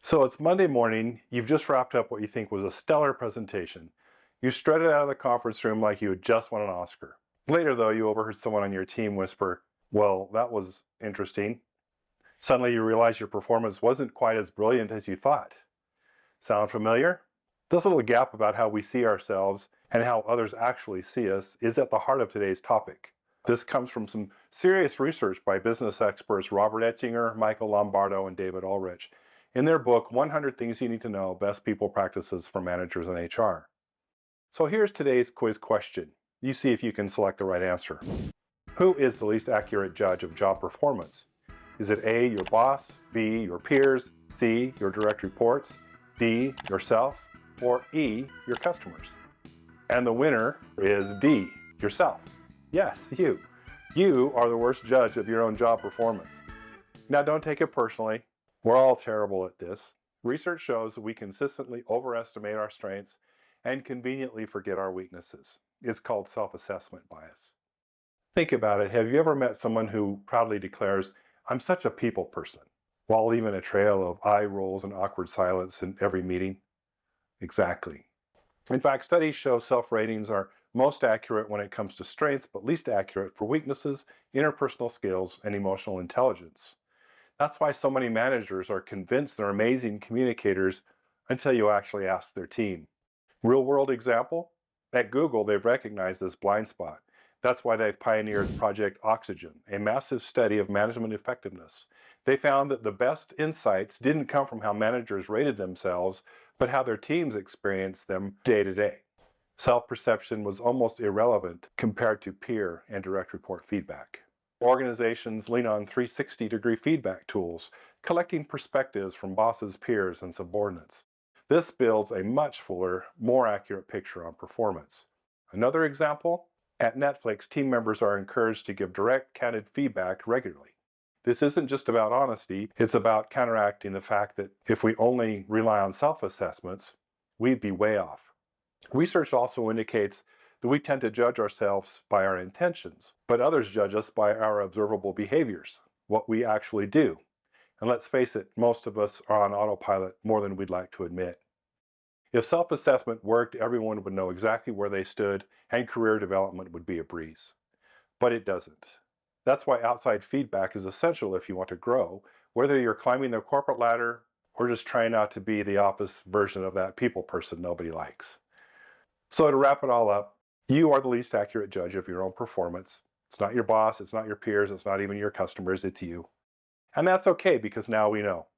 So it's Monday morning, you've just wrapped up what you think was a stellar presentation. You strutted out of the conference room like you had just won an Oscar. Later though, you overheard someone on your team whisper, "Well, that was interesting." Suddenly you realize your performance wasn't quite as brilliant as you thought. Sound familiar? This little gap about how we see ourselves and how others actually see us is at the heart of today's topic. This comes from some serious research by business experts Robert Ettinger, Michael Lombardo, and David Ulrich in their book, 100 Things You Need to Know, Best People Practices for Managers in HR. So here's today's quiz question. You see if you can select the right answer. Who is the least accurate judge of job performance? Is it A, your boss, B, your peers, C, your direct reports, D, yourself, or E, your customers? And the winner is D, yourself. Yes, you. You are the worst judge of your own job performance. Now don't take it personally. We're all terrible at this. Research shows that we consistently overestimate our strengths and conveniently forget our weaknesses. It's called self-assessment bias. Think about it. Have you ever met someone who proudly declares, "I'm such a people person," while leaving a trail of eye rolls and awkward silence in every meeting? Exactly. In fact, studies show self-ratings are most accurate when it comes to strengths, but least accurate for weaknesses, interpersonal skills, and emotional intelligence. That's why so many managers are convinced they're amazing communicators until you actually ask their team. Real-world example? At Google, they've recognized this blind spot. That's why they've pioneered Project Oxygen, a massive study of management effectiveness. They found that the best insights didn't come from how managers rated themselves, but how their teams experienced them day to day. Self-perception was almost irrelevant compared to peer and direct report feedback. Organizations lean on 360-degree feedback tools, collecting perspectives from bosses, peers, and subordinates. This builds a much fuller, more accurate picture on performance. Another example? At Netflix, team members are encouraged to give direct, candid feedback regularly. This isn't just about honesty, it's about counteracting the fact that if we only rely on self-assessments, we'd be way off. Research also indicates that we tend to judge ourselves by our intentions, but others judge us by our observable behaviors, what we actually do. And let's face it, most of us are on autopilot more than we'd like to admit. If self-assessment worked, everyone would know exactly where they stood and career development would be a breeze. But it doesn't. That's why outside feedback is essential if you want to grow, whether you're climbing the corporate ladder or just trying not to be the opposite version of that people person nobody likes. So to wrap it all up, you are the least accurate judge of your own performance. It's not your boss, it's not your peers, it's not even your customers, it's you. And that's okay because now we know.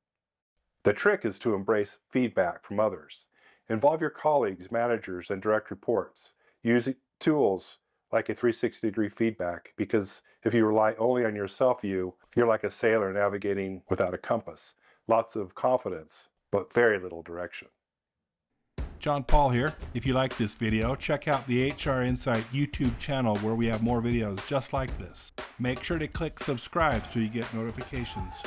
The trick is to embrace feedback from others. Involve your colleagues, managers, and direct reports. Use tools like a 360-degree feedback because if you rely only on yourself, you're like a sailor navigating without a compass. Lots of confidence, but very little direction. John Paul here. If you like this video, check out the HR Insight YouTube channel where we have more videos just like this. Make sure to click subscribe so you get notifications.